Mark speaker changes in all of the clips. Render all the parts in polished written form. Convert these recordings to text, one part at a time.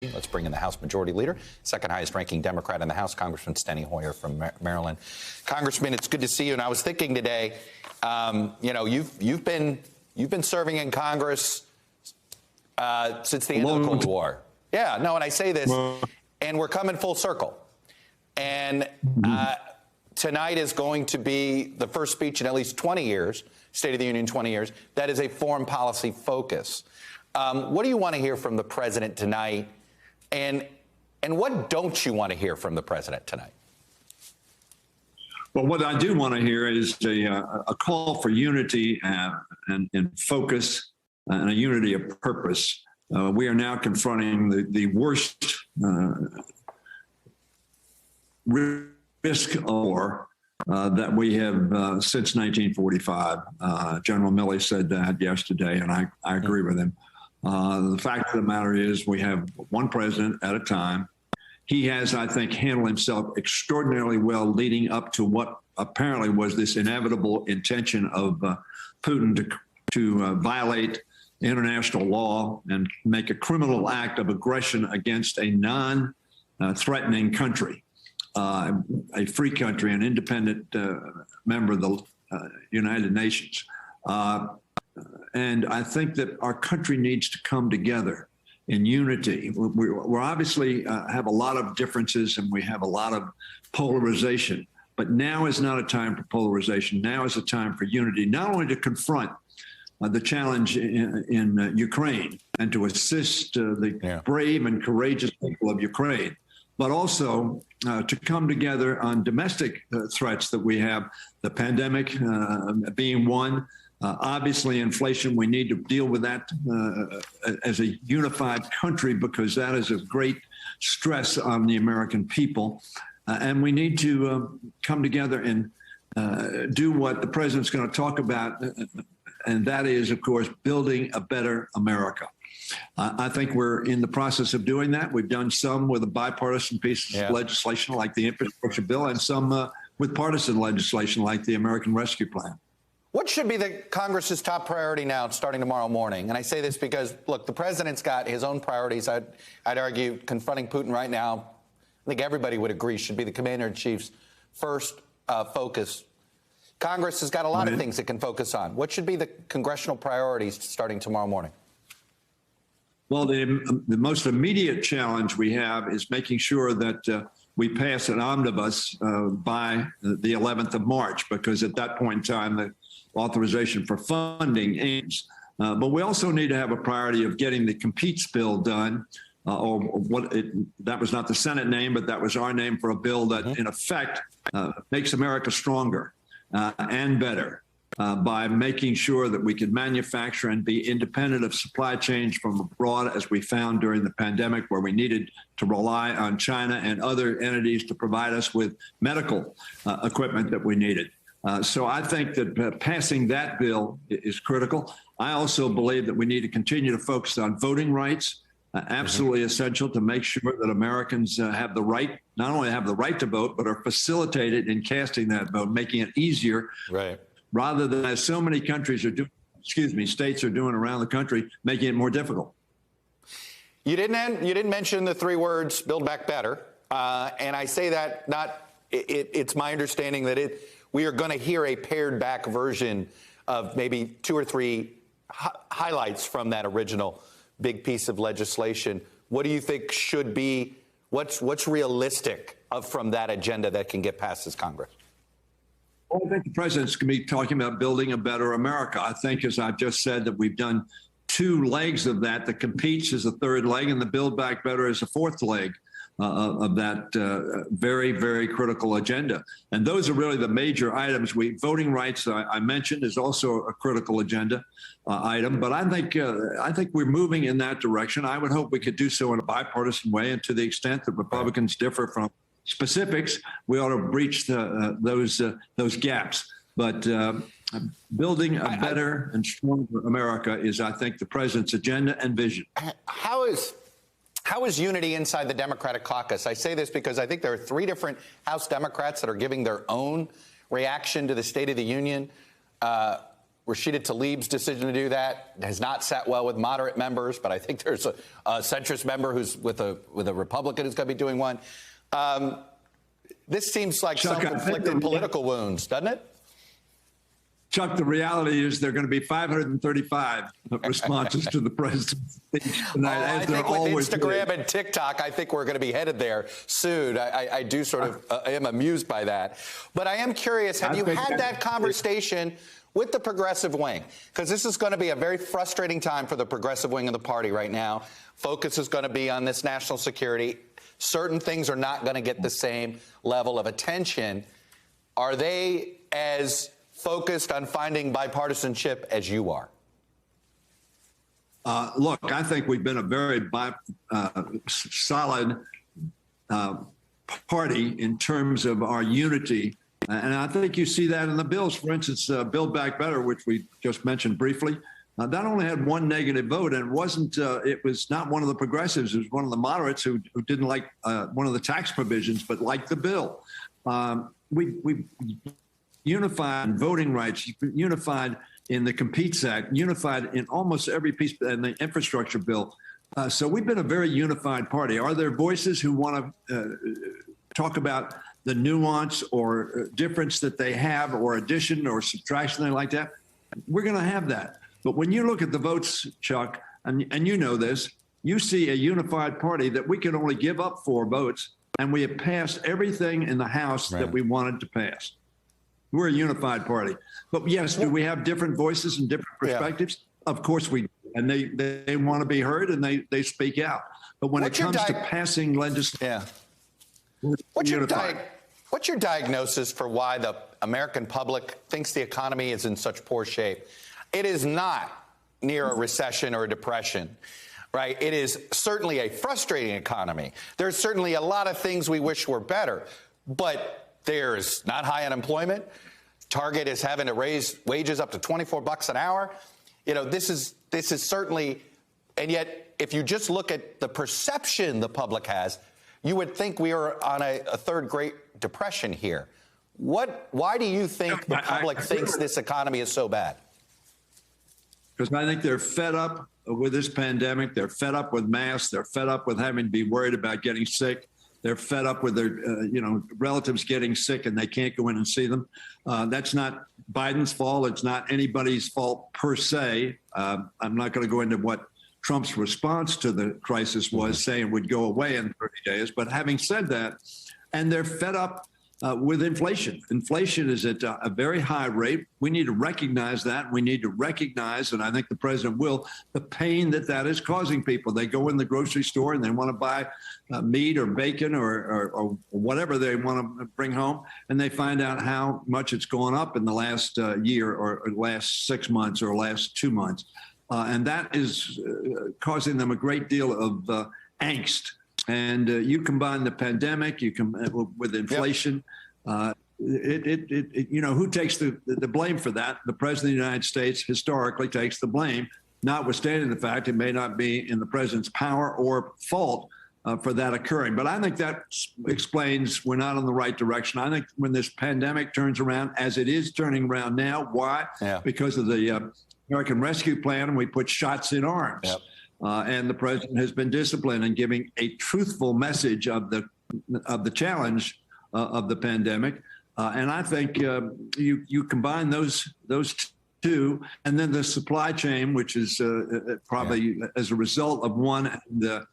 Speaker 1: Let's bring in the House Majority Leader, second highest ranking Democrat in the House, Congressman Steny Hoyer from Maryland. Congressman, it's good to see you. And I was thinking today, you've been serving in Congress since the end of the Cold War. Yeah, no, and I say this, and we're coming full circle. And tonight is going to be the first speech in at least 20 years, State of the Union 20 years, that is a foreign policy focus. What do you want to hear from the president tonight? And what don't you want to hear from the president tonight?
Speaker 2: Well, what I do want to hear is a call for unity and focus and a unity of purpose. We are now confronting the worst risk of war that we have since 1945. General Milley said that yesterday, and I agree with him. The fact of the matter is we have one president at a time. He has, I think, handled himself extraordinarily well leading up to what apparently was this inevitable intention of Putin to violate international law and make a criminal act of aggression against a non-threatening country, a free country, an independent member of the United Nations. And I think that our country needs to come together in unity. We're obviously have a lot of differences and we have a lot of polarization, but now is not a time for polarization. Now is a time for unity, not only to confront the challenge in Ukraine and to assist the brave and courageous people of Ukraine, but also to come together on domestic threats that we have, the pandemic being one. Obviously, inflation, we need to deal with that as a unified country because that is a great stress on the American people. And we need to come together and do what the president's going to talk about, and that is, of course, building a better America. I think we're in the process of doing that. We've done some with a bipartisan piece of legislation like the infrastructure bill and some with partisan legislation like the American Rescue Plan.
Speaker 1: What should be the Congress's top priority now starting tomorrow morning? And I say this because, look, the president's got his own priorities. I'd argue confronting Putin right now, I think everybody would agree, should be the commander-in-chief's first focus. Congress has got a lot of things it can focus on. What should be the congressional priorities starting tomorrow morning?
Speaker 2: Well, the most immediate challenge we have is making sure that we pass an omnibus by the 11th of March, because at that point in time, the authorization for funding ends. But we also need to have a priority of getting the Competes bill done, that was not the Senate name, but that was our name for a bill that, in effect, makes America stronger and better by making sure that we can manufacture and be independent of supply chains from abroad, as we found during the pandemic, where we needed to rely on China and other entities to provide us with medical equipment that we needed. So I think that passing that bill is critical. I also believe that we need to continue to focus on voting rights, absolutely essential to make sure that Americans have the right, not only have the right to vote, but are facilitated in casting that vote, making it easier, rather than, as so many countries are doing, states are doing around the country, making it more difficult.
Speaker 1: You didn't mention the three words, Build Back Better. And I say that it's my understanding that we are going to hear a pared back version of maybe two or three highlights from that original big piece of legislation. What do you think should be, what's realistic from that agenda that can get past this Congress?
Speaker 2: Well, I think the president's going to be talking about building a better America. I think, as I've just said, that we've done two legs of that. The Competes is the third leg, and the Build Back Better is the fourth leg of that very, very critical agenda. And those are really the major items. Voting rights, I mentioned, is also a critical agenda item. But I think we're moving in that direction. I would hope we could do so in a bipartisan way. And to the extent that Republicans differ from specifics, we ought to breach those gaps. But building a better and stronger America is, I think, the president's agenda and vision.
Speaker 1: How is unity inside the Democratic caucus? I say this because I think there are three different House Democrats that are giving their own reaction to the State of the Union. Rashida Tlaib's decision to do that has not sat well with moderate members, but I think there's a centrist member who's with a Republican who's going to be doing one. This seems like
Speaker 2: Chuck,
Speaker 1: self-inflicted political wounds, doesn't it?
Speaker 2: Chuck, the reality is there are going to be 535 responses to the president's speech tonight.
Speaker 1: I think with Instagram and TikTok, I think we're going to be headed there soon. I do sort of am amused by that. But I am curious, have you had that conversation with the progressive wing? Because this is going to be a very frustrating time for the progressive wing of the party right now. Focus is going to be on this national security. Certain things are not going to get the same level of attention. Are they as focused on finding bipartisanship as you are?
Speaker 2: Look, I think we've been a very solid party in terms of our unity. And I think you see that in the bills. For instance, Build Back Better, which we just mentioned briefly, that only had one negative vote, and it was not one of the progressives. It was one of the moderates who didn't like one of the tax provisions, but liked the bill. We unified in voting rights, unified in the Competes Act, unified in almost every piece in the infrastructure bill. So we've been a very unified party. Are there voices who want to talk about the nuance or difference that they have, or addition or subtraction they like that? We're going to have that. But when you look at the votes, Chuck, and you know this, you see a unified party that we can only give up 4 votes, and we have passed everything in the House that we wanted to pass. We're a unified party. But yes, do we have different voices and different perspectives? Yeah. Of course we do. And they want to be heard, and they speak out. But when it comes to passing legislation,
Speaker 1: what's your diagnosis for why the American public thinks the economy is in such poor shape? It is not near a recession or a depression, right? It is certainly a frustrating economy. There's certainly a lot of things we wish were better, but there's not high unemployment. Target is having to raise wages up to $24 an hour. You know, this is certainly, and yet if you just look at the perception the public has, you would think we are on a third Great Depression here. Why do you think the public thinks this economy is so bad?
Speaker 2: Because I think they're fed up with this pandemic. They're fed up with masks. They're fed up with having to be worried about getting sick. They're fed up with their, relatives getting sick and they can't go in and see them. That's not Biden's fault. It's not anybody's fault per se. I'm not going to go into what Trump's response to the crisis was, saying it would go away in 30 days. But having said that, and they're fed up with inflation. Inflation is at a very high rate. We need to recognize that. We need to recognize, and I think the president will, the pain that is causing people. They go in the grocery store and they want to buy meat or bacon or whatever they want to bring home, and they find out how much it's gone up in the last year or last 6 months or last 2 months. And that is causing them a great deal of angst. And you combine the pandemic, with inflation. Yep. Who takes the blame for that? The president of the United States historically takes the blame, notwithstanding the fact it may not be in the president's power or fault for that occurring. But I think that explains we're not on the right direction. I think when this pandemic turns around, as it is turning around now, why? Yeah. Because of the American Rescue Plan, and we put shots in arms. Yep. And the president has been disciplined in giving a truthful message of the challenge of the pandemic. And I think you combine those two, and then the supply chain, which is probably as a result of one, the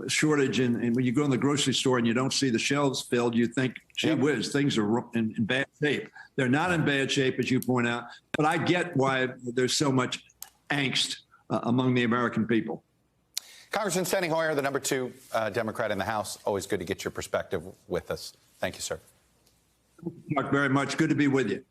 Speaker 2: shortage. And when you go in the grocery store and you don't see the shelves filled, you think, gee whiz, things are in bad shape. They're not in bad shape, as you point out. But I get why there's so much angst among the American people.
Speaker 1: Congressman Steny Hoyer, the number 2 Democrat in the House. Always good to get your perspective with us. Thank you, sir.
Speaker 2: Thank you very much. Good to be with you.